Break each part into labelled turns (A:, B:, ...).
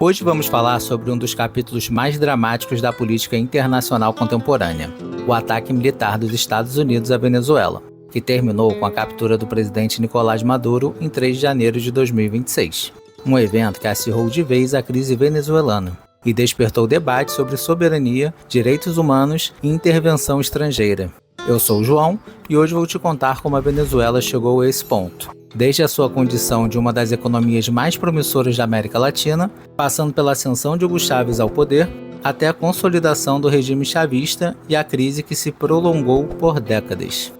A: Hoje vamos falar sobre um dos capítulos mais dramáticos da política internacional contemporânea, o ataque militar dos Estados Unidos à Venezuela, que terminou com a captura do presidente Nicolás Maduro em 3 de janeiro de 2026. Um evento que acirrou de vez a crise venezuelana e despertou debate sobre soberania, direitos humanos e intervenção estrangeira. Eu sou o João e hoje vou te contar como a Venezuela chegou a esse ponto. Desde a sua condição de uma das economias mais promissoras da América Latina, passando pela ascensão de Hugo Chávez ao poder, até a consolidação do regime chavista e a crise que se prolongou por décadas.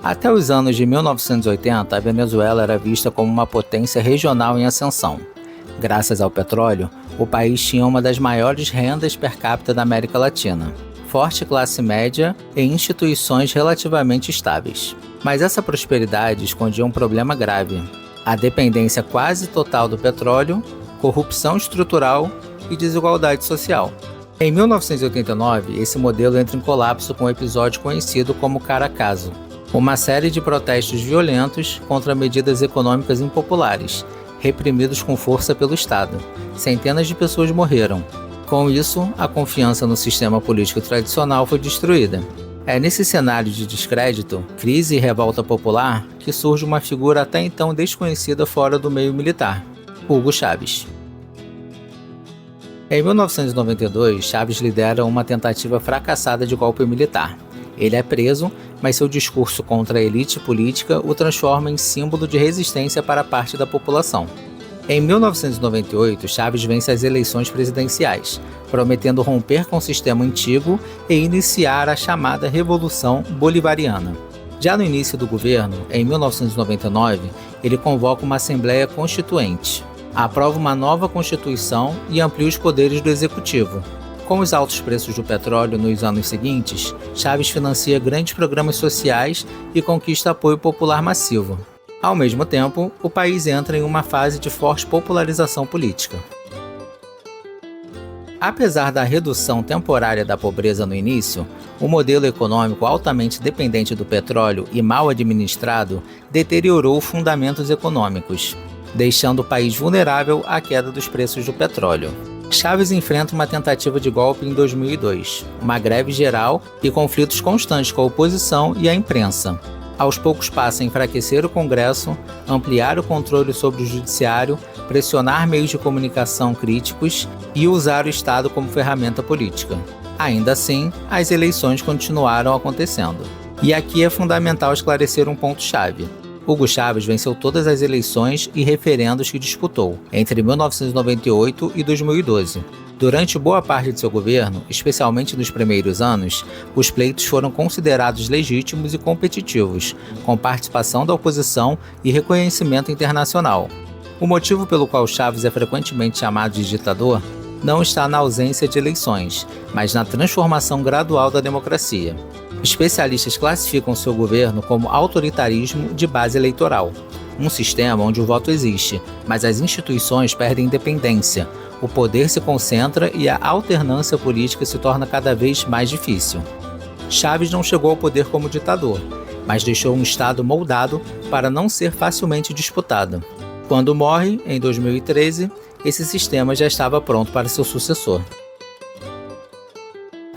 A: Até os anos de 1980, a Venezuela era vista como uma potência regional em ascensão. Graças ao petróleo, o país tinha uma das maiores rendas per capita da América Latina, forte classe média e instituições relativamente estáveis. Mas essa prosperidade escondia um problema grave: a dependência quase total do petróleo, corrupção estrutural e desigualdade social. Em 1989, esse modelo entra em colapso com um episódio conhecido como Caracazo, uma série de protestos violentos contra medidas econômicas impopulares, reprimidos com força pelo Estado. Centenas de pessoas morreram. Com isso, a confiança no sistema político tradicional foi destruída. É nesse cenário de descrédito, crise e revolta popular que surge uma figura até então desconhecida fora do meio militar: Hugo Chávez. Em 1992, Chávez lidera uma tentativa fracassada de golpe militar. Ele é preso, mas seu discurso contra a elite política o transforma em símbolo de resistência para parte da população. Em 1998, Chávez vence as eleições presidenciais, prometendo romper com o sistema antigo e iniciar a chamada Revolução Bolivariana. Já no início do governo, em 1999, ele convoca uma Assembleia Constituinte, aprova uma nova Constituição e amplia os poderes do Executivo. Com os altos preços do petróleo nos anos seguintes, Chávez financia grandes programas sociais e conquista apoio popular massivo. Ao mesmo tempo, o país entra em uma fase de forte popularização política. Apesar da redução temporária da pobreza no início, o modelo econômico altamente dependente do petróleo e mal administrado deteriorou fundamentos econômicos, deixando o país vulnerável à queda dos preços do petróleo. Chávez enfrenta uma tentativa de golpe em 2002, uma greve geral e conflitos constantes com a oposição e a imprensa. Aos poucos passa a enfraquecer o Congresso, ampliar o controle sobre o judiciário, pressionar meios de comunicação críticos e usar o Estado como ferramenta política. Ainda assim, as eleições continuaram acontecendo. E aqui é fundamental esclarecer um ponto-chave. Hugo Chávez venceu todas as eleições e referendos que disputou, entre 1998 e 2012. Durante boa parte de seu governo, especialmente nos primeiros anos, os pleitos foram considerados legítimos e competitivos, com participação da oposição e reconhecimento internacional. O motivo pelo qual Chávez é frequentemente chamado de ditador não está na ausência de eleições, mas na transformação gradual da democracia. Especialistas classificam seu governo como autoritarismo de base eleitoral, um sistema onde o voto existe, mas as instituições perdem independência, o poder se concentra e a alternância política se torna cada vez mais difícil. Chávez não chegou ao poder como ditador, mas deixou um Estado moldado para não ser facilmente disputado. Quando morre, em 2013, esse sistema já estava pronto para seu sucessor.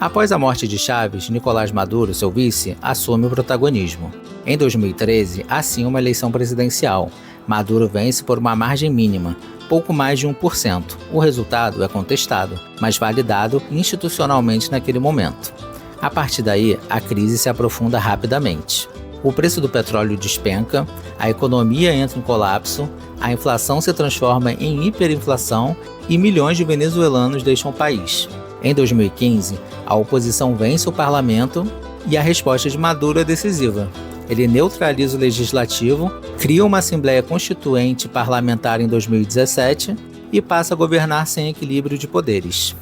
A: Após a morte de Chávez, Nicolás Maduro, seu vice, assume o protagonismo. Em 2013, há sim uma eleição presidencial. Maduro vence por uma margem mínima, pouco mais de 1%. O resultado é contestado, mas validado institucionalmente naquele momento. A partir daí, a crise se aprofunda rapidamente. O preço do petróleo despenca, a economia entra em colapso, a inflação se transforma em hiperinflação e milhões de venezuelanos deixam o país. Em 2015, a oposição vence o parlamento e a resposta de Maduro é decisiva. Ele neutraliza o legislativo, cria uma Assembleia Constituinte parlamentar em 2017 e passa a governar sem equilíbrio de poderes.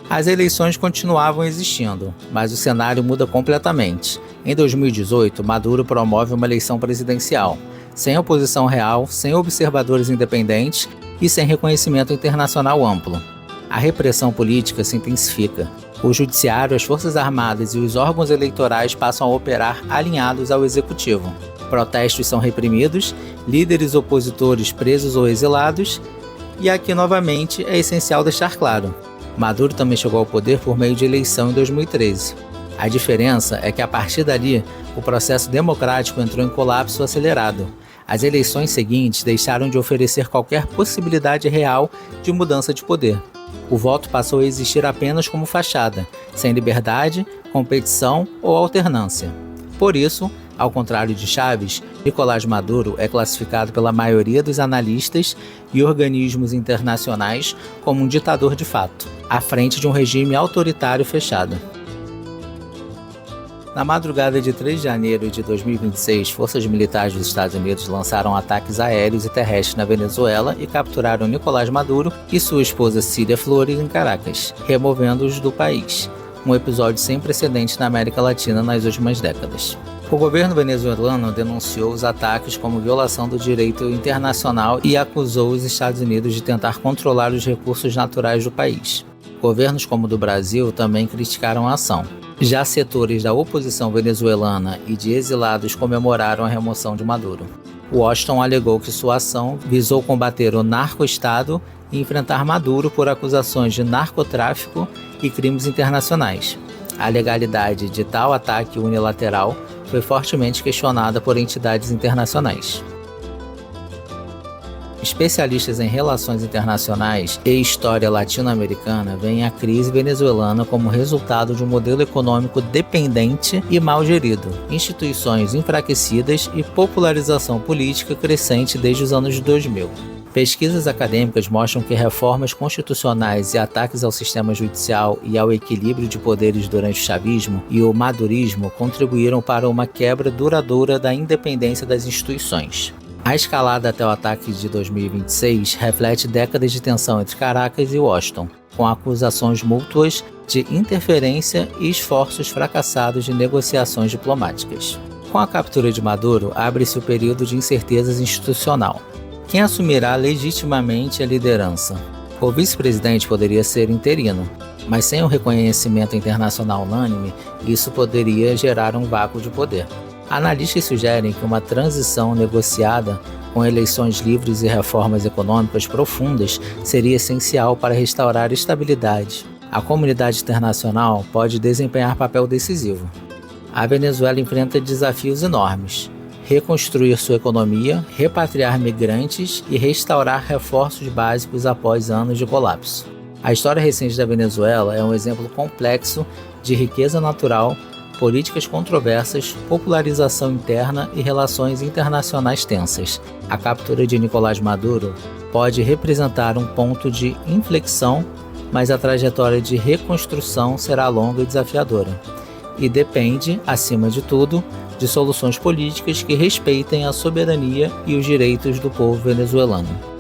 A: As eleições continuavam existindo, mas o cenário muda completamente. Em 2018, Maduro promove uma eleição presidencial, sem oposição real, sem observadores independentes e sem reconhecimento internacional amplo. A repressão política se intensifica. O judiciário, as forças armadas e os órgãos eleitorais passam a operar alinhados ao executivo. Protestos são reprimidos, líderes opositores presos ou exilados, e aqui novamente é essencial deixar claro: Maduro também chegou ao poder por meio de eleição em 2013. A diferença é que a partir dali, o processo democrático entrou em colapso acelerado. As eleições seguintes deixaram de oferecer qualquer possibilidade real de mudança de poder. O voto passou a existir apenas como fachada, sem liberdade, competição ou alternância. Por isso, ao contrário de Chávez, Nicolás Maduro é classificado pela maioria dos analistas e organismos internacionais como um ditador de fato, à frente de um regime autoritário fechado. Na madrugada de 3 de janeiro de 2026, forças militares dos Estados Unidos lançaram ataques aéreos e terrestres na Venezuela e capturaram Nicolás Maduro e sua esposa Cília Flores em Caracas, removendo-os do país. Um episódio sem precedentes na América Latina nas últimas décadas. O governo venezuelano denunciou os ataques como violação do direito internacional e acusou os Estados Unidos de tentar controlar os recursos naturais do país. Governos como o do Brasil também criticaram a ação. Já setores da oposição venezuelana e de exilados comemoraram a remoção de Maduro. Washington alegou que sua ação visou combater o narco-estado e enfrentar Maduro por acusações de narcotráfico e crimes internacionais. A legalidade de tal ataque unilateral foi fortemente questionada por entidades internacionais. Especialistas em relações internacionais e história latino-americana veem a crise venezuelana como resultado de um modelo econômico dependente e mal gerido, instituições enfraquecidas e popularização política crescente desde os anos 2000. Pesquisas acadêmicas mostram que reformas constitucionais e ataques ao sistema judicial e ao equilíbrio de poderes durante o chavismo e o madurismo contribuíram para uma quebra duradoura da independência das instituições. A escalada até o ataque de 2026 reflete décadas de tensão entre Caracas e Washington, com acusações mútuas de interferência e esforços fracassados de negociações diplomáticas. Com a captura de Maduro, abre-se o período de incertezas institucional. Quem assumirá legitimamente a liderança? O vice-presidente poderia ser interino, mas sem o reconhecimento internacional unânime, isso poderia gerar um vácuo de poder. Analistas sugerem que uma transição negociada, com eleições livres e reformas econômicas profundas, seria essencial para restaurar a estabilidade. A comunidade internacional pode desempenhar papel decisivo. A Venezuela enfrenta desafios enormes: reconstruir sua economia, repatriar migrantes e restaurar reforços básicos após anos de colapso. A história recente da Venezuela é um exemplo complexo de riqueza natural, políticas controversas, popularização interna e relações internacionais tensas. A captura de Nicolás Maduro pode representar um ponto de inflexão, mas a trajetória de reconstrução será longa e desafiadora. E depende, acima de tudo, de soluções políticas que respeitem a soberania e os direitos do povo venezuelano.